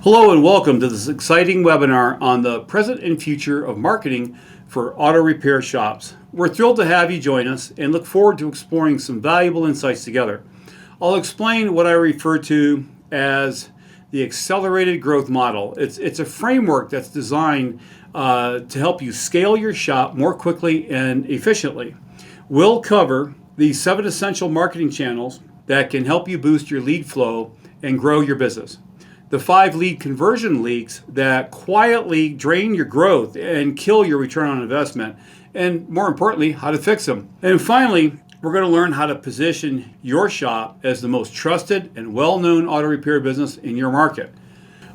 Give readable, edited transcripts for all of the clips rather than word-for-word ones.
Hello and welcome to this exciting webinar on the present and future of marketing for auto repair shops. We're thrilled to have you join us and look forward to exploring some valuable insights together. I'll explain what I refer to as the accelerated growth model. It's a framework that's designed to help you scale your shop more quickly and efficiently. We'll cover the 7 essential marketing channels that can help you boost your lead flow and grow your business. The 5 lead conversion leaks that quietly drain your growth and kill your return on investment, and more importantly, how to fix them. And finally, we're going to learn how to position your shop as the most trusted and well-known auto repair business in your market.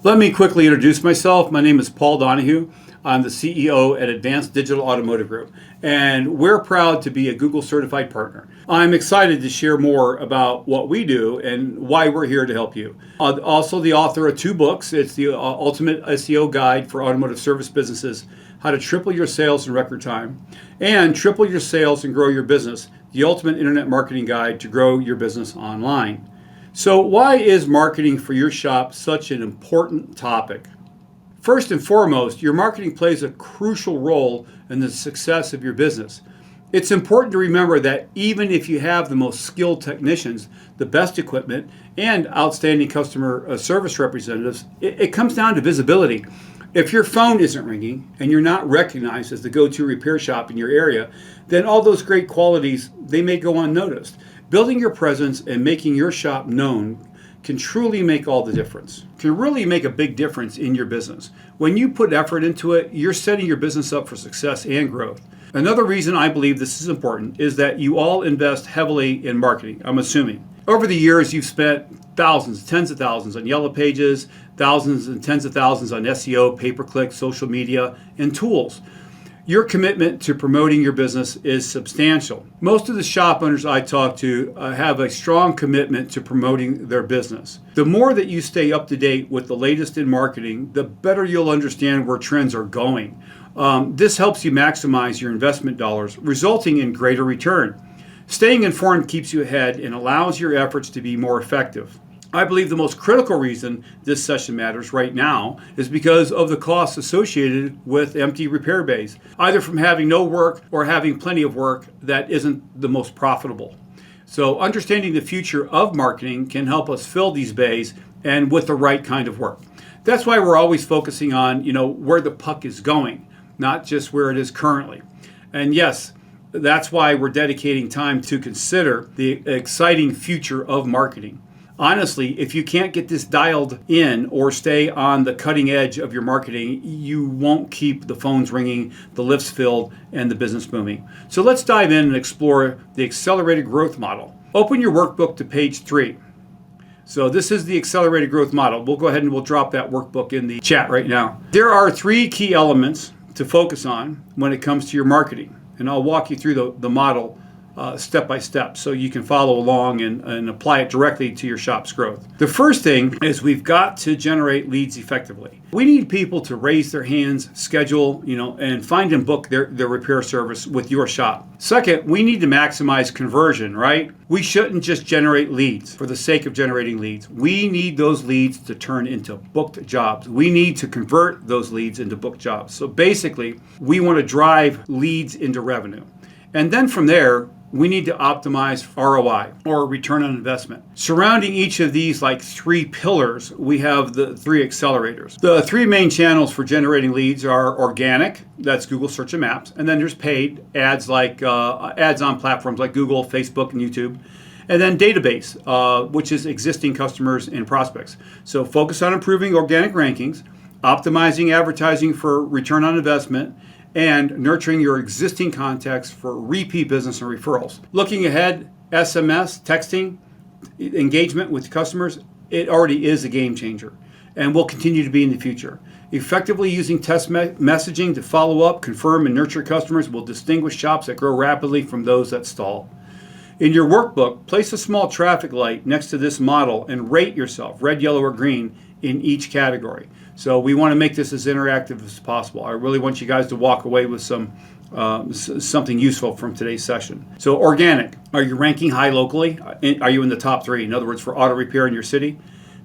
Let me quickly introduce myself. My name is Paul Donahue. I'm the CEO at Advanced Digital Automotive Group, and we're proud to be a Google certified partner. I'm excited to share more about what we do and why we're here to help you. Also the author of 2 books. It's the Ultimate SEO Guide for Automotive Service Businesses, How to Triple Your Sales in Record Time, and Triple Your Sales and Grow Your Business, the Ultimate Internet Marketing Guide to Grow Your Business Online. So why is marketing for your shop such an important topic? First and foremost, your marketing plays a crucial role in the success of your business. It's important to remember that even if you have the most skilled technicians, the best equipment, and outstanding customer service representatives, it comes down to visibility. If your phone isn't ringing and you're not recognized as the go-to repair shop in your area, then all those great qualities, they may go unnoticed. Building your presence and making your shop known can truly make all the difference, can really make a big difference in your business. When you put effort into it, you're setting your business up for success and growth. Another reason I believe this is important is that you all invest heavily in marketing, I'm assuming. Over the years, you've spent thousands, tens of thousands on Yellow Pages, thousands and tens of thousands on SEO, pay-per-click, social media, and tools. Your commitment to promoting your business is substantial. Most of the shop owners I talk to have a strong commitment to promoting their business. The more that you stay up to date with the latest in marketing, the better you'll understand where trends are going. This helps you maximize your investment dollars, resulting in greater return. Staying informed keeps you ahead and allows your efforts to be more effective. I believe the most critical reason this session matters right now is because of the costs associated with empty repair bays, either from having no work or having plenty of work that isn't the most profitable. So understanding the future of marketing can help us fill these bays and with the right kind of work. That's why we're always focusing on, where the puck is going, not just where it is currently. And yes, that's why we're dedicating time to consider the exciting future of marketing. Honestly, if you can't get this dialed in or stay on the cutting edge of your marketing, you won't keep the phones ringing, the lifts filled, and the business booming. So let's dive in and explore the accelerated growth model. Open your workbook to page 3. So this is the accelerated growth model. We'll go ahead and we'll drop that workbook in the chat right now. There are 3 key elements to focus on when it comes to your marketing. And I'll walk you through the model step by step so you can follow along and apply it directly to your shop's growth. The first thing is we've got to generate leads effectively. We need people to raise their hands, schedule, and find and book their repair service with your shop. Second, we need to maximize conversion, right? We shouldn't just generate leads for the sake of generating leads. We need those leads to turn into booked jobs. We need to convert those leads into booked jobs. So basically, we want to drive leads into revenue. And then from there, we need to optimize ROI, or return on investment. Surrounding each of these 3 pillars, we have the 3 accelerators. The 3 main channels for generating leads are organic, that's Google Search and Maps, and then there's paid ads ads on platforms like Google, Facebook, and YouTube. And then database, which is existing customers and prospects. So focus on improving organic rankings, optimizing advertising for return on investment, and nurturing your existing contacts for repeat business and referrals. Looking ahead, SMS, texting, engagement with customers, it already is a game changer and will continue to be in the future. Effectively using text messaging to follow up, confirm, and nurture customers will distinguish shops that grow rapidly from those that stall. In your workbook, place a small traffic light next to this model and rate yourself, red, yellow, or green, in each category. So we want to make this as interactive as possible. I really want you guys to walk away with something useful from today's session. So organic, are you ranking high locally? Are you in the top 3? In other words, for auto repair in your city?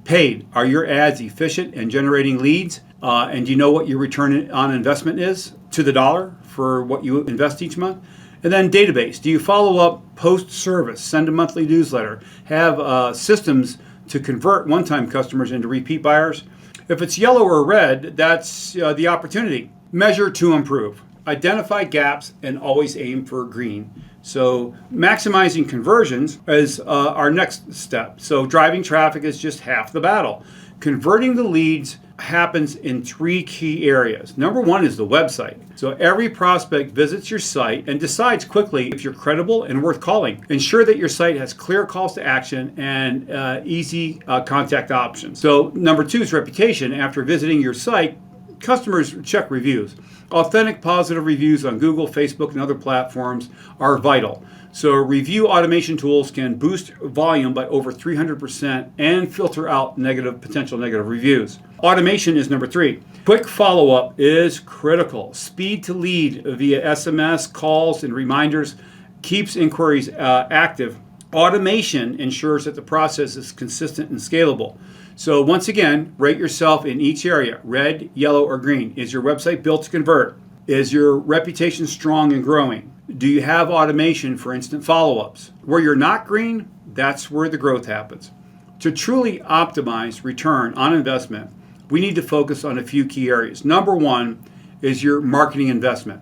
Paid. Are your ads efficient and generating leads? And do you know what your return on investment is to the dollar for what you invest each month? And then database. Do you follow up post-service, send a monthly newsletter, have systems to convert one-time customers into repeat buyers? If it's yellow or red, that's the opportunity. Measure to improve. Identify gaps and always aim for green. So maximizing conversions is our next step. So driving traffic is just half the battle. Converting the leads happens in 3 key areas. Number 1 is the website. So every prospect visits your site and decides quickly if you're credible and worth calling. Ensure that your site has clear calls to action and easy contact options. So number 2 is reputation. After visiting your site, customers check reviews. Authentic positive reviews on Google, Facebook, and other platforms are vital. So review automation tools can boost volume by over 300% and filter out potential negative reviews. Automation is number 3. Quick follow-up is critical. Speed to lead via SMS, calls, and reminders keeps inquiries active. Automation ensures that the process is consistent and scalable. So once again, rate yourself in each area, red, yellow, or green. Is your website built to convert? Is your reputation strong and growing? Do you have automation for instant follow-ups? Where you're not green, that's where the growth happens. To truly optimize return on investment, we need to focus on a few key areas. Number 1 is your marketing investment.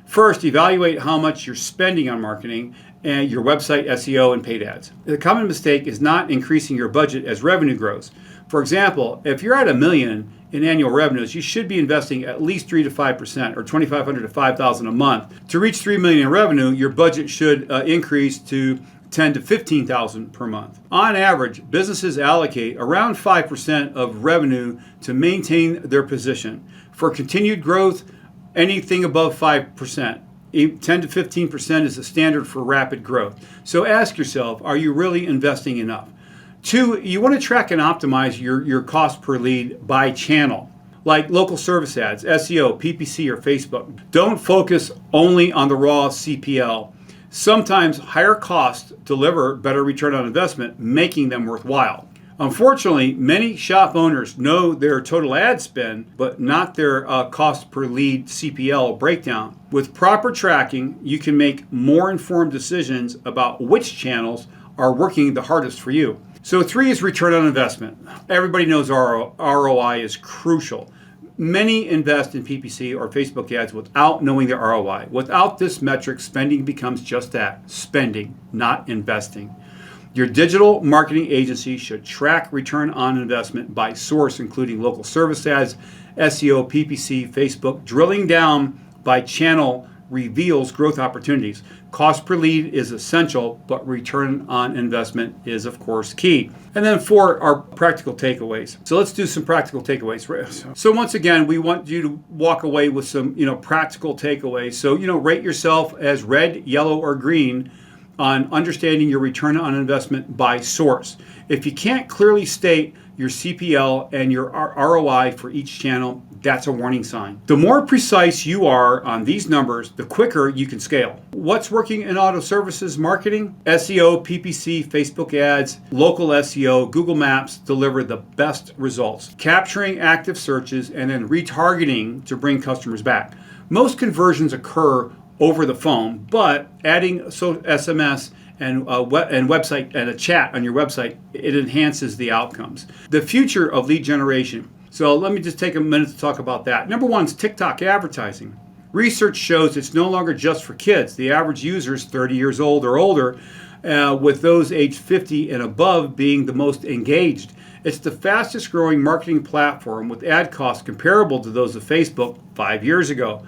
First, evaluate how much you're spending on marketing and your website SEO and paid ads. The common mistake is not increasing your budget as revenue grows. For example, if you're at $1 million in annual revenues, you should be investing at least 3 to 5% or $2,500 to $5,000 a month. To reach $3 million in revenue, your budget should increase to $10,000 to $15,000 per month. On average, businesses allocate around 5% of revenue to maintain their position. For continued growth, anything above 5%. 10 to 15% is the standard for rapid growth. So ask yourself, are you really investing enough? 2, you want to track and optimize your cost per lead by channel, like local service ads, SEO, PPC, or Facebook. Don't focus only on the raw CPL. Sometimes higher costs deliver better return on investment, making them worthwhile. Unfortunately, many shop owners know their total ad spend, but not their cost per lead CPL breakdown. With proper tracking, you can make more informed decisions about which channels are working the hardest for you. So 3 is return on investment. Everybody knows ROI is crucial. Many invest in PPC or Facebook ads without knowing their ROI. Without this metric, spending becomes just that, spending, not investing. Your digital marketing agency should track return on investment by source, including local service ads, SEO, PPC, Facebook. Drilling down by channel reveals growth opportunities. Cost per lead is essential, but return on investment is, of course, key. And then 4 are practical takeaways. So let's do some practical takeaways. So once again, we want you to walk away with some, practical takeaways. So, rate yourself as red, yellow, or green on understanding your return on investment by source. If you can't clearly state your CPL and your ROI for each channel, that's a warning sign. The more precise you are on these numbers, the quicker you can scale. What's working in auto services marketing? SEO, PPC, Facebook ads, local SEO, Google Maps deliver the best results. Capturing active searches and then retargeting to bring customers back. Most conversions occur over the phone, but adding SMS and website and a chat on your website, it enhances the outcomes. The future of lead generation. So let me just take a minute to talk about that. Number 1 is TikTok advertising. Research shows it's no longer just for kids. The average user is 30 years old or older, with those aged 50 and above being the most engaged. It's the fastest growing marketing platform with ad costs comparable to those of Facebook 5 years ago.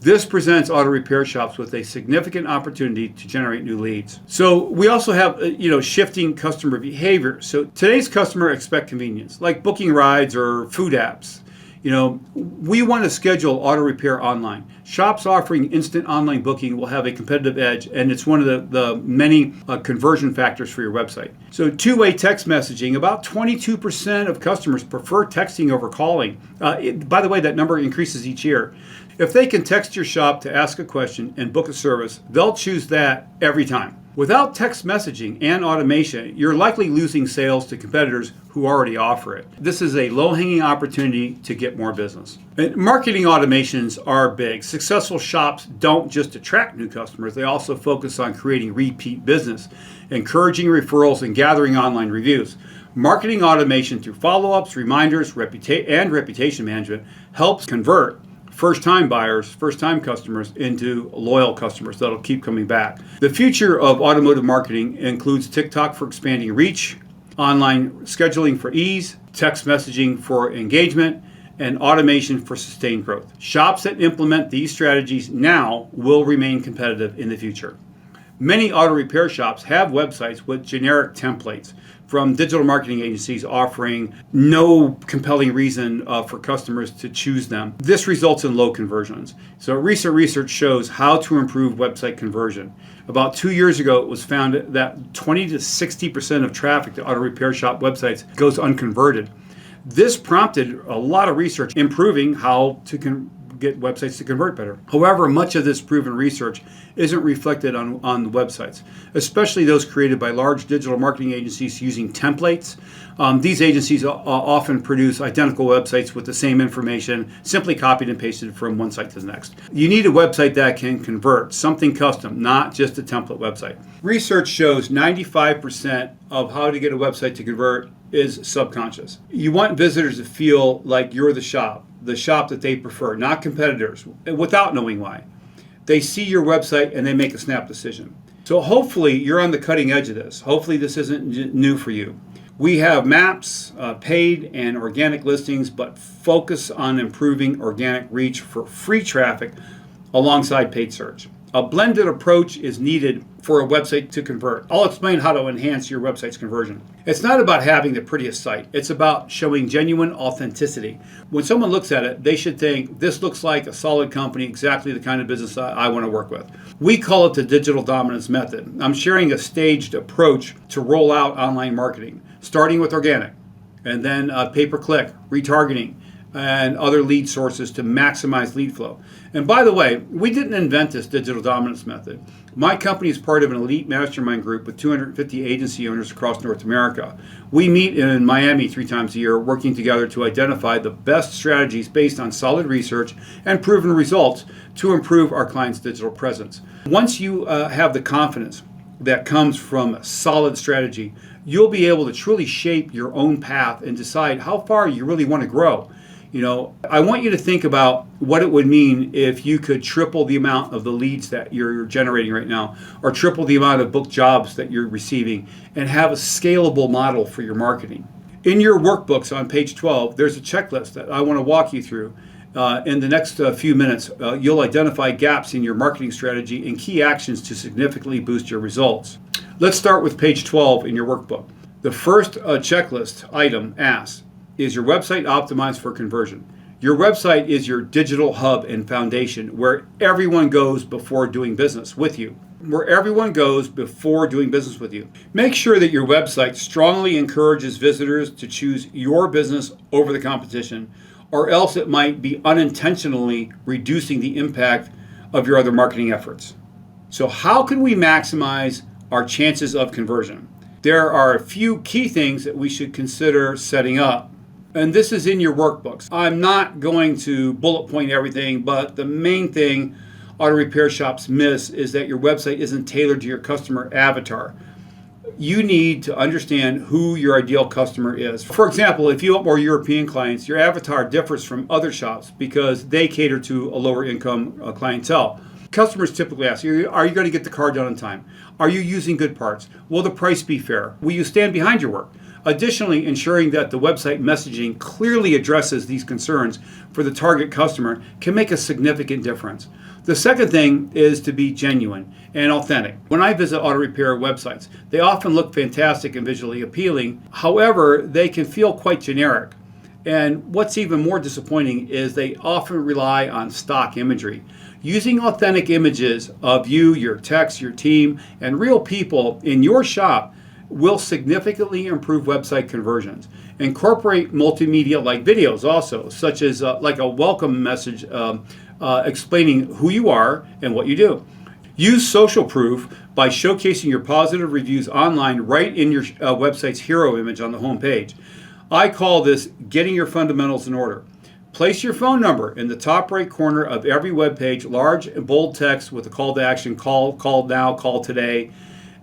This presents auto repair shops with a significant opportunity to generate new leads. So we also have, shifting customer behavior. So today's customer expect convenience, like booking rides or food apps. We want to schedule auto repair online. Shops offering instant online booking will have a competitive edge, and it's one of the many conversion factors for your website. So two-way text messaging, about 22% of customers prefer texting over calling. By the way, that number increases each year. If they can text your shop to ask a question and book a service, they'll choose that every time. Without text messaging and automation, you're likely losing sales to competitors who already offer it. This is a low-hanging opportunity to get more business. And marketing automations are big. Successful shops don't just attract new customers, they also focus on creating repeat business, encouraging referrals, and gathering online reviews. Marketing automation through follow-ups, reminders, and reputation management helps convert first-time buyers, first-time customers into loyal customers that'll keep coming back. The future of automotive marketing includes TikTok for expanding reach, online scheduling for ease, text messaging for engagement, and automation for sustained growth. Shops that implement these strategies now will remain competitive in the future. Many auto repair shops have websites with generic templates from digital marketing agencies offering no compelling reason for customers to choose them. This results in low conversions. So recent research shows how to improve website conversion. About 2 years ago, it was found that 20 to 60% of traffic to auto repair shop websites goes unconverted. This prompted a lot of research improving how to get websites to convert better. However, much of this proven research isn't reflected on the websites, especially those created by large digital marketing agencies using templates. These agencies often produce identical websites with the same information, simply copied and pasted from one site to the next. You need a website that can convert, something custom, not just a template website. Research shows 95% of how to get a website to convert is subconscious. You want visitors to feel like you're the shop that they prefer, not competitors, without knowing why. They see your website and they make a snap decision. So hopefully you're on the cutting edge of this. Hopefully this isn't new for you. We have maps, paid and organic listings, but focus on improving organic reach for free traffic alongside paid search. A blended approach is needed for a website to convert. I'll explain how to enhance your website's conversion. It's not about having the prettiest site. It's about showing genuine authenticity. When someone looks at it, they should think, this looks like a solid company, exactly the kind of business I want to work with. We call it the digital dominance method. I'm sharing a staged approach to roll out online marketing, starting with organic, and then pay-per-click, retargeting, and other lead sources to maximize lead flow. And by the way, we didn't invent this digital dominance method. My company is part of an elite mastermind group with 250 agency owners across North America. We meet in Miami 3 times a year, working together to identify the best strategies based on solid research and proven results to improve our clients' digital presence. Once you have the confidence that comes from a solid strategy, you'll be able to truly shape your own path and decide how far you really want to grow. You know, I want you to think about what it would mean if you could triple the amount of the leads that you're generating right now, or triple the amount of booked jobs that you're receiving, and have a scalable model for your marketing. In your workbooks on page 12, there's a checklist that I want to walk you through. In the next few minutes, you'll identify gaps in your marketing strategy and key actions to significantly boost your results. Let's start with page 12 in your workbook. The first checklist item asks, is your website optimized for conversion? Your website is your digital hub and foundation where everyone goes before doing business with you. Make sure that your website strongly encourages visitors to choose your business over the competition, or else it might be unintentionally reducing the impact of your other marketing efforts. So how can we maximize our chances of conversion? There are a few key things that we should consider setting up. And this is in your workbooks. I'm not going to bullet point everything, but the main thing auto repair shops miss is that your website isn't tailored to your customer avatar. You need to understand who your ideal customer is. For example, if you want more European clients, your avatar differs from other shops because they cater to a lower income clientele. Customers typically ask, are you going to get the car done on time? Are you using good parts? Will the price be fair? Will you stand behind your work? Additionally, ensuring that the website messaging clearly addresses these concerns for the target customer can make a significant difference. The second thing is to be genuine and authentic. When I visit auto repair websites, they often look fantastic and visually appealing. However, they can feel quite generic. And what's even more disappointing is they often rely on stock imagery. Using authentic images of you, your techs, your team, and real people in your shop will significantly improve website conversions. Incorporate multimedia like videos also, such as like a welcome message explaining who you are and what you do. Use social proof by showcasing your positive reviews online right in your website's hero image on the home page. I call this getting your fundamentals in order. Place your phone number in the top right corner of every web page, large and bold text with a call to action, call now, call today.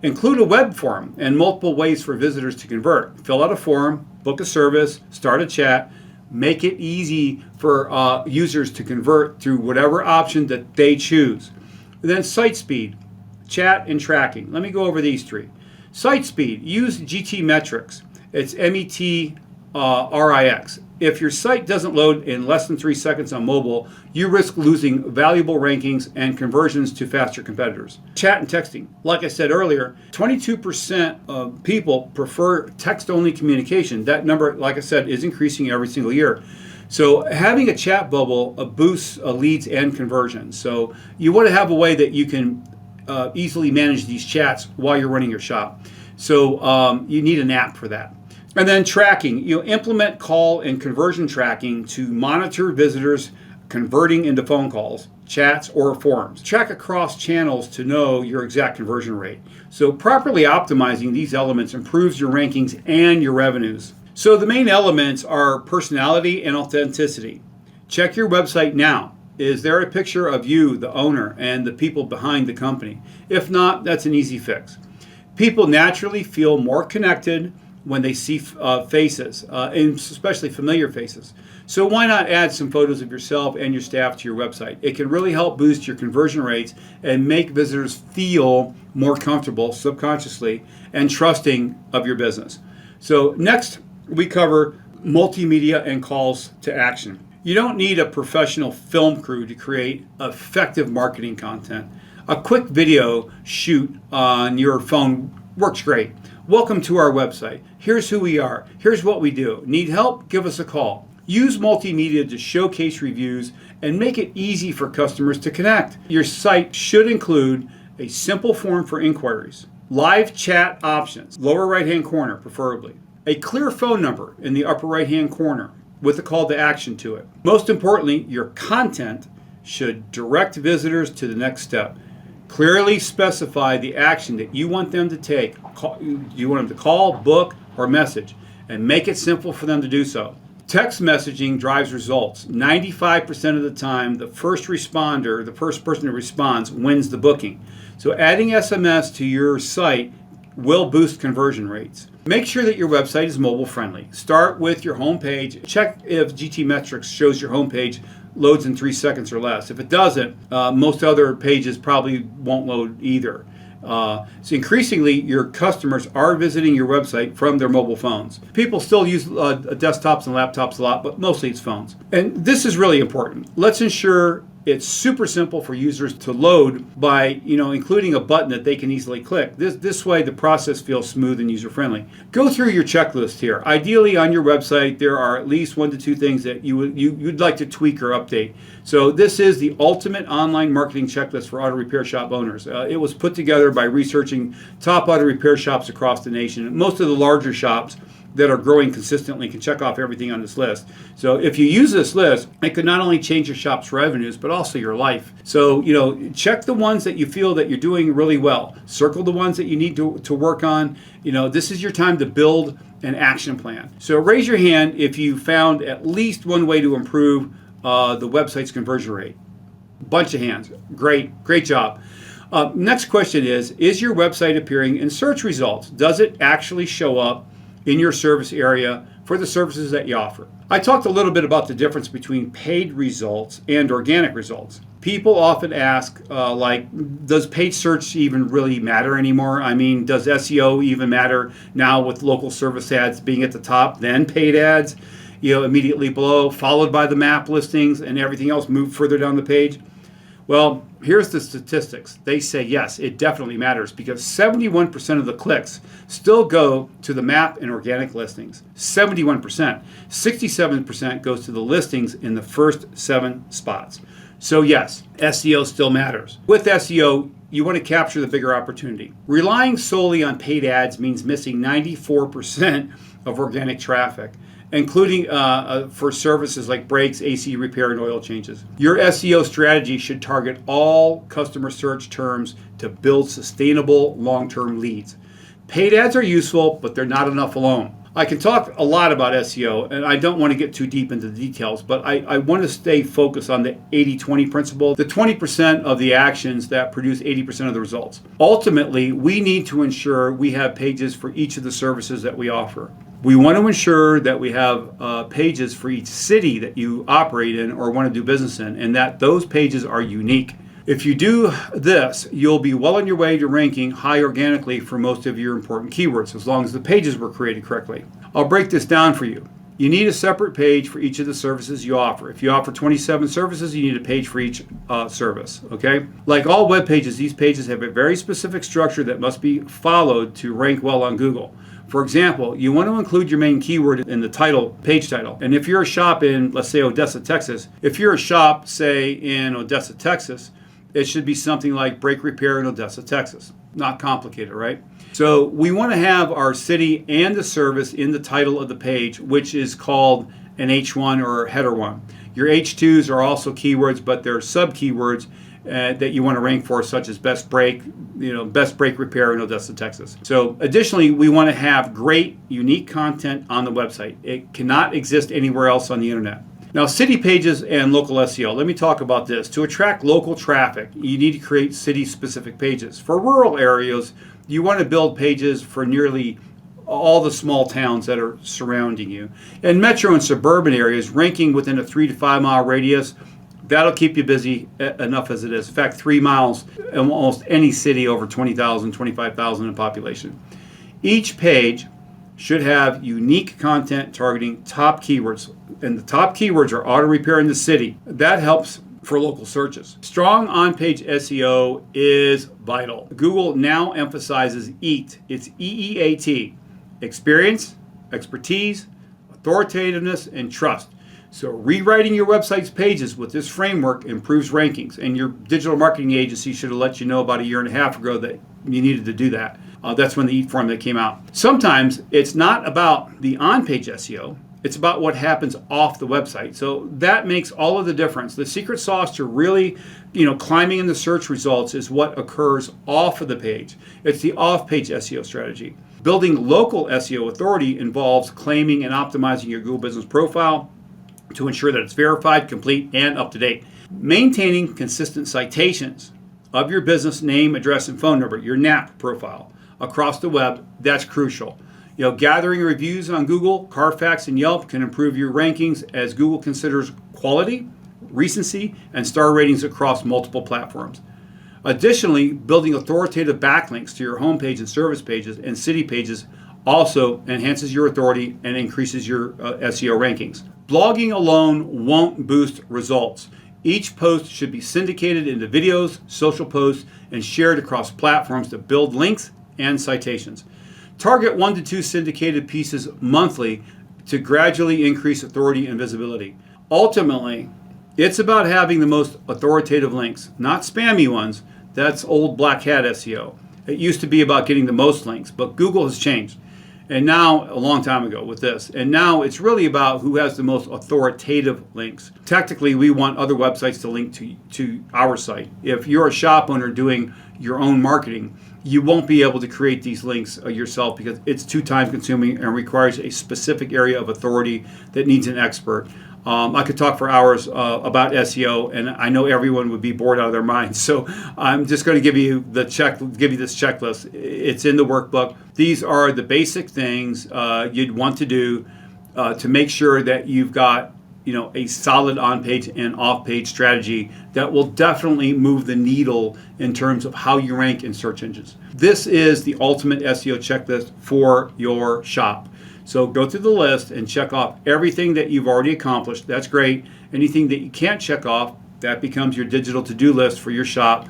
Include a web form and multiple ways for visitors to convert. Fill out a form, book a service, start a chat. Make it easy for users to convert through whatever option that they choose. And then site speed, chat, and tracking. Let me go over these three. Site speed, use GT metrics. It's METRIX. If your site doesn't load in less than 3 seconds on mobile, you risk losing valuable rankings and conversions to faster competitors. Chat and texting. Like I said earlier, 22% of people prefer text-only communication. That number, like I said, is increasing every single year. So having a chat bubble boosts leads and conversions. So you want to have a way that you can easily manage these chats while you're running your shop. So you need an app for that. And then tracking. You implement call and conversion tracking to monitor visitors converting into phone calls, chats, or forums. Track across channels to know your exact conversion rate. So properly optimizing these elements improves your rankings and your revenues. So the main elements are personality and authenticity. Check your website now. Is there a picture of you, the owner, and the people behind the company? If not, that's an easy fix. People naturally feel more connected when they see faces, and especially familiar faces. So why not add some photos of yourself and your staff to your website? It can really help boost your conversion rates and make visitors feel more comfortable subconsciously and trusting of your business. So next, we cover multimedia and calls to action. You don't need a professional film crew to create effective marketing content. A quick video shoot on your phone works great. Welcome to our website. Here's who we are. Here's what we do. Need help? Give us a call. Use multimedia to showcase reviews and make it easy for customers to connect. Your site should include a simple form for inquiries, live chat options, lower right-hand corner preferably, a clear phone number in the upper right-hand corner with a call to action to it. Most importantly, your content should direct visitors to the next step. Clearly specify the action that you want them to take. You want them to call, book, or message, and make it simple for them to do so. Text messaging drives results. 95% of the time, the first responder, the first person who responds, wins the booking. So adding SMS to your site will boost conversion rates. Make sure that your website is mobile friendly. Start with your home page. Check if GT Metrics shows your home page loads in 3 seconds or less. If it doesn't, most other pages probably won't load either. So increasingly, your customers are visiting your website from their mobile phones. People still use desktops and laptops a lot, but mostly it's phones. And this is really important. Let's ensure it's super simple for users to load by, including a button that they can easily click. This way, the process feels smooth and user-friendly. Go through your checklist here. Ideally, on your website, there are at least 1 to 2 things that you'd like to tweak or update. So this is the ultimate online marketing checklist for auto repair shop owners. It was put together by researching top auto repair shops across the nation. Most of the larger shops that are growing consistently can check off everything on this list. So if you use this list, it could not only change your shop's revenues, but also your life. So, check the ones that you feel that you're doing really well. Circle the ones that you need to work on. This is your time to build an action plan. So raise your hand if you found at least one way to improve the website's conversion rate. Bunch of hands. Great job. Next question is your website appearing in search results? Does it actually show up in your service area for the services that you offer? I talked a little bit about the difference between paid results and organic results. People often ask, does paid search even really matter anymore? I mean, does SEO even matter now with local service ads being at the top, then paid ads, immediately below, followed by the map listings and everything else move further down the page? Well, here's the statistics. They say yes, it definitely matters because 71% of the clicks still go to the map and organic listings. 71%. 67% goes to the listings in the first 7 spots. So yes, SEO still matters. With SEO, you want to capture the bigger opportunity. Relying solely on paid ads means missing 94% of organic traffic. including for services like brakes, AC repair, and oil changes. Your SEO strategy should target all customer search terms to build sustainable long-term leads. Paid ads are useful, but they're not enough alone. I can talk a lot about SEO, and I don't want to get too deep into the details, but I want to stay focused on the 80-20 principle, the 20% of the actions that produce 80% of the results. Ultimately, we need to ensure we have pages for each of the services that we offer. We want to ensure that we have pages for each city that you operate in or want to do business in, and that those pages are unique. If you do this, you'll be well on your way to ranking high organically for most of your important keywords, as long as the pages were created correctly. I'll break this down for you. You need a separate page for each of the services you offer. If you offer 27 services, you need a page for each service, okay? Like all web pages, these pages have a very specific structure that must be followed to rank well on Google. For example, you want to include your main keyword in the title, page title. And if you're a shop in, let's say, Odessa, Texas, if you're a shop, say, in Odessa, Texas, it should be something like brake repair in Odessa, Texas. Not complicated, right? So we want to have our city and the service in the title of the page, which is called an H1 or header 1. Your H2s are also keywords, but they're sub-keywords that you want to rank for, such as best brake repair in Odessa, Texas. So additionally, we want to have great, unique content on the website. It cannot exist anywhere else on the internet. Now, city pages and local SEO. Let me talk about this. To attract local traffic, you need to create city-specific pages. For rural areas, you want to build pages for nearly all the small towns that are surrounding you. In metro and suburban areas, ranking within a 3 to 5 mile radius, that'll keep you busy enough as it is. In fact, 3 miles in almost any city over 20,000, 25,000 in population. Each page should have unique content targeting top keywords. And the top keywords are auto repair in the city. That helps for local searches. Strong on-page SEO is vital. Google now emphasizes EAT. It's EEAT. Experience, expertise, authoritativeness, and trust. So rewriting your website's pages with this framework improves rankings. And your digital marketing agency should have let you know about 1.5 years ago that you needed to do that. That's when the EAT formula came out. Sometimes it's not about the on-page SEO. It's about what happens off the website. So that makes all of the difference. The secret sauce to really, climbing in the search results is what occurs off of the page. It's the off-page SEO strategy. Building local SEO authority involves claiming and optimizing your Google Business Profile to ensure that it's verified, complete, and up to date. Maintaining consistent citations of your business name, address, and phone number, your NAP profile, across the web, that's crucial. Gathering reviews on Google, Carfax, and Yelp can improve your rankings as Google considers quality, recency, and star ratings across multiple platforms. Additionally, building authoritative backlinks to your homepage and service pages and city pages also enhances your authority and increases your SEO rankings. Blogging alone won't boost results. Each post should be syndicated into videos, social posts, and shared across platforms to build links and citations. Target 1 to 2 syndicated pieces monthly to gradually increase authority and visibility. Ultimately, it's about having the most authoritative links, not spammy ones. That's old black hat SEO. It used to be about getting the most links, but Google has changed. And now, a long time ago with this, and now it's really about who has the most authoritative links. Tactically, we want other websites to link to our site. If you're a shop owner doing your own marketing, you won't be able to create these links yourself because it's too time consuming and requires a specific area of authority that needs an expert. I could talk for hours about SEO, and I know everyone would be bored out of their minds. So I'm just going to give you this checklist. It's in the workbook. These are the basic things you'd want to do to make sure that you've got a solid on-page and off-page strategy that will definitely move the needle in terms of how you rank in search engines. This is the ultimate SEO checklist for your shop. So go through the list and check off everything that you've already accomplished. That's great. Anything that you can't check off, that becomes your digital to-do list for your shop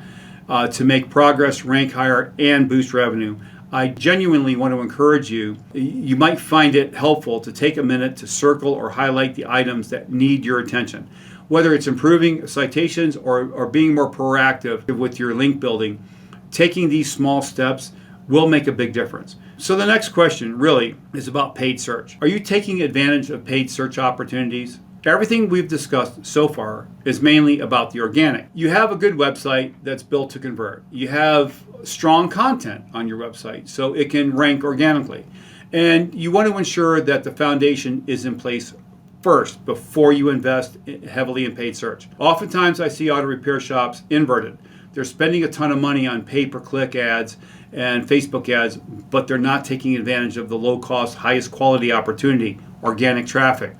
to make progress, rank higher, and boost revenue. I genuinely want to encourage you. You might find it helpful to take a minute to circle or highlight the items that need your attention. Whether it's improving citations or being more proactive with your link building, taking these small steps will make a big difference. So the next question really is about paid search. Are you taking advantage of paid search opportunities? Everything we've discussed so far is mainly about the organic. You have a good website that's built to convert. You have strong content on your website so it can rank organically. And you want to ensure that the foundation is in place first before you invest heavily in paid search. Oftentimes I see auto repair shops inverted. They're spending a ton of money on pay-per-click ads and Facebook ads, but they're not taking advantage of the low-cost, highest quality opportunity, organic traffic.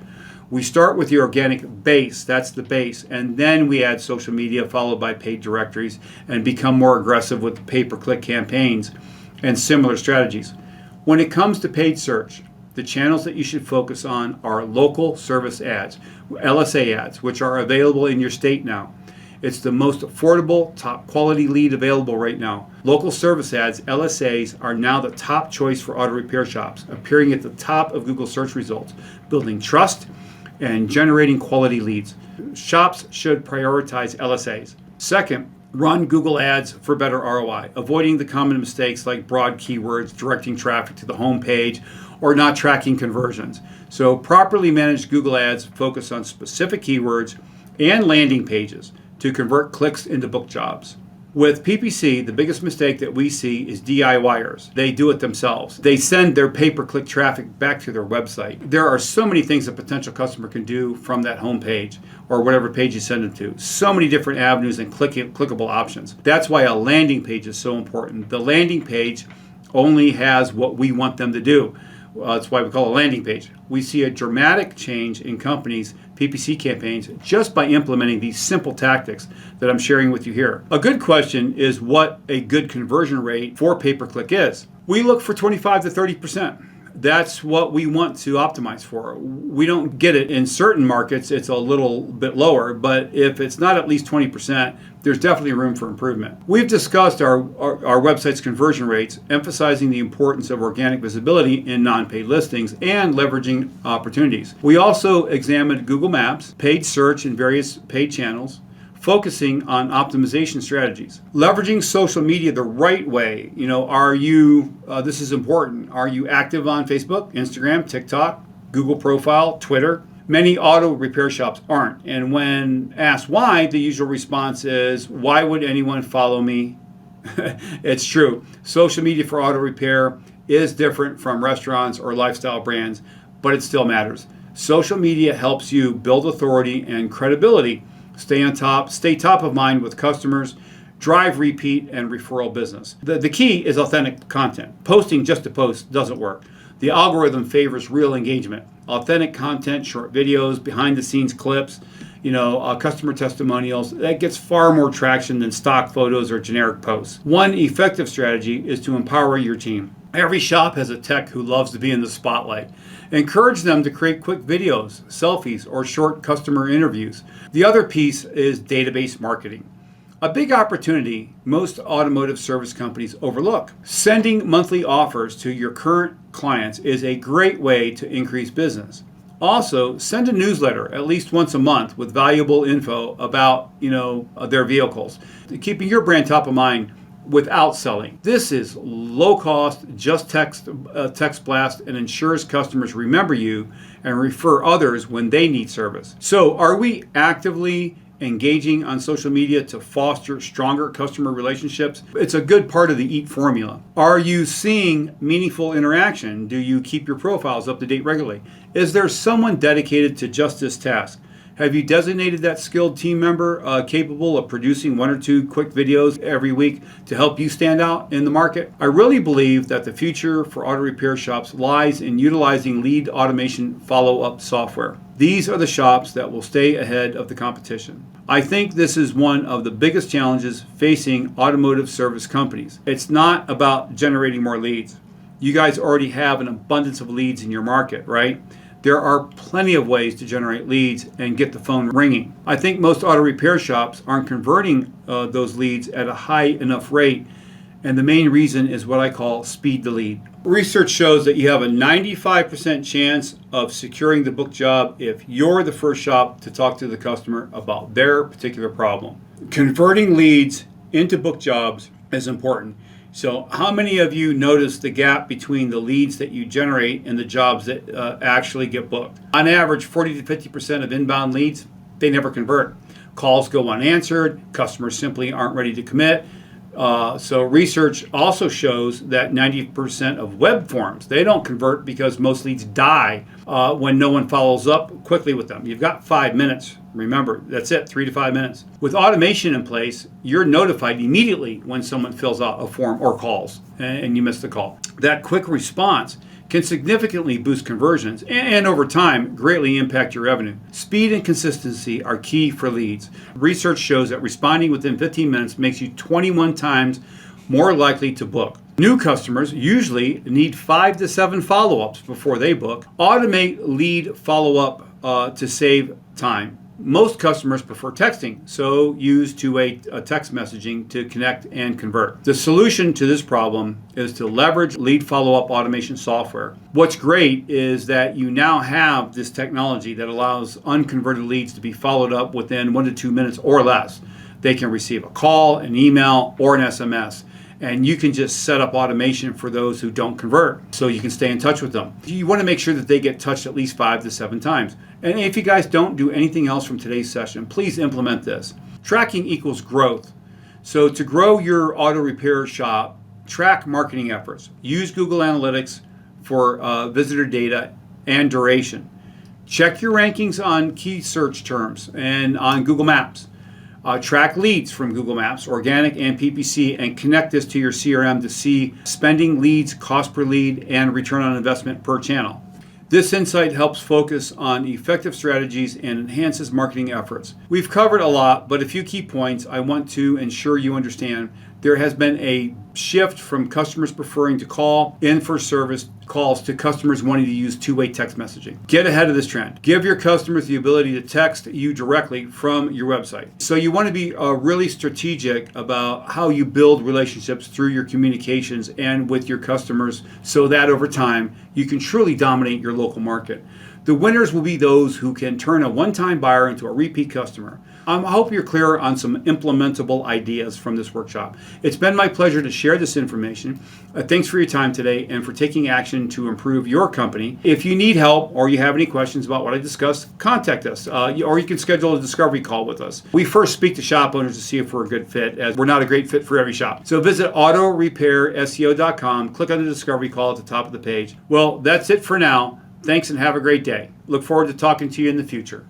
We start with the organic base, that's the base, and then we add social media followed by paid directories and become more aggressive with pay-per-click campaigns and similar strategies. When it comes to paid search, the channels that you should focus on are local service ads, LSA ads, which are available in your state now. It's the most affordable, top quality lead available right now. Local service ads, LSAs, are now the top choice for auto repair shops, appearing at the top of Google search results, building trust and generating quality leads. Shops should prioritize LSAs. Second, run Google ads for better ROI, avoiding the common mistakes like broad keywords, directing traffic to the home page, or not tracking conversions. So properly managed Google ads focus on specific keywords and landing pages to convert clicks into book jobs. With PPC, the biggest mistake that we see is DIYers. They do it themselves. They send their pay-per-click traffic back to their website. There are so many things a potential customer can do from that home page or whatever page you send them to. So many different avenues and clickable options. That's why a landing page is so important. The landing page only has what we want them to do. That's why we call it a landing page. We see a dramatic change in companies' PPC campaigns just by implementing these simple tactics that I'm sharing with you here. A good question is what a good conversion rate for pay-per-click is. We look for 25 to 30%. That's what we want to optimize for. We don't get it in certain markets, it's a little bit lower, but if it's not at least 20%, there's definitely room for improvement. We've discussed our website's conversion rates, emphasizing the importance of organic visibility in non-paid listings and leveraging opportunities. We also examined Google Maps, paid search in various paid channels, focusing on optimization strategies. Leveraging social media the right way. Are you, this is important, are you active on Facebook, Instagram, TikTok, Google profile, Twitter? Many auto repair shops aren't. And when asked why, the usual response is, why would anyone follow me? It's true. Social media for auto repair is different from restaurants or lifestyle brands, but it still matters. Social media helps you build authority and credibility, stay top of mind with customers, drive repeat and referral business. The key is authentic content. Posting just to post doesn't work. The algorithm favors real engagement. Authentic content, short videos, behind the scenes clips, customer testimonials, that gets far more traction than stock photos or generic posts. One effective strategy is to empower your team. Every shop has a tech who loves to be in the spotlight. Encourage them to create quick videos, selfies, or short customer interviews. The other piece is database marketing. A big opportunity most automotive service companies overlook. Sending monthly offers to your current clients is a great way to increase business. Also, send a newsletter at least once a month with valuable info about, their vehicles, keeping your brand top of mind without selling. This is low cost, just text blast, and ensures customers remember you and refer others when they need service. So are we actively engaging on social media to foster stronger customer relationships? It's a good part of the EAT formula. Are you seeing meaningful interaction? Do you keep your profiles up to date regularly? Is there someone dedicated to just this task? Have you designated that skilled team member capable of producing 1 or 2 quick videos every week to help you stand out in the market? I really believe that the future for auto repair shops lies in utilizing lead automation follow-up software. These are the shops that will stay ahead of the competition. I think this is one of the biggest challenges facing automotive service companies. It's not about generating more leads. You guys already have an abundance of leads in your market, right? There are plenty of ways to generate leads and get the phone ringing. I think most auto repair shops aren't converting those leads at a high enough rate, and the main reason is what I call speed to lead. Research shows that you have a 95% chance of securing the book job if you're the first shop to talk to the customer about their particular problem. Converting leads into book jobs is important. So how many of you notice the gap between the leads that you generate and the jobs that actually get booked? On average, 40 to 50% of inbound leads, they never convert. Calls go unanswered, customers simply aren't ready to commit. So research also shows that 90% of web forms, they don't convert because most leads die when no one follows up quickly with them. You've got 5 minutes. Remember, that's it, 3 to 5 minutes. With automation in place, you're notified immediately when someone fills out a form or calls and you miss the call. That quick response can significantly boost conversions and over time greatly impact your revenue. Speed and consistency are key for leads. Research shows that responding within 15 minutes makes you 21 times more likely to book. New customers usually need 5 to 7 follow-ups before they book. Automate lead follow-up to save time. Most customers prefer texting, so use two-way text messaging to connect and convert. The solution to this problem is to leverage lead follow-up automation software. What's great is that you now have this technology that allows unconverted leads to be followed up within 1 to 2 minutes or less. They can receive a call, an email, or an SMS. And you can just set up automation for those who don't convert so you can stay in touch with them. You want to make sure that they get touched at least 5 to 7 times. And if you guys don't do anything else from today's session, please implement this. Tracking equals growth. So to grow your auto repair shop, track marketing efforts. Use Google Analytics for visitor data and duration. Check your rankings on key search terms and on Google Maps. Track leads from Google Maps, organic and PPC, and connect this to your CRM to see spending leads, cost per lead, and return on investment per channel. This insight helps focus on effective strategies and enhances marketing efforts. We've covered a lot, but a few key points I want to ensure you understand. There has been a shift from customers preferring to call in for service calls to customers wanting to use two-way text messaging. Get ahead of this trend. Give your customers the ability to text you directly from your website. So you want to be really strategic about how you build relationships through your communications and with your customers so that over time you can truly dominate your local market. The winners will be those who can turn a one-time buyer into a repeat customer. I hope you're clear on some implementable ideas from this workshop. It's been my pleasure to share this information. Thanks for your time today and for taking action to improve your company. If you need help or you have any questions about what I discussed, contact us or you can schedule a discovery call with us. We first speak to shop owners to see if we're a good fit, as we're not a great fit for every shop. So visit autorepairseo.com, click on the discovery call at the top of the page. Well, that's it for now. Thanks and have a great day. Look forward to talking to you in the future.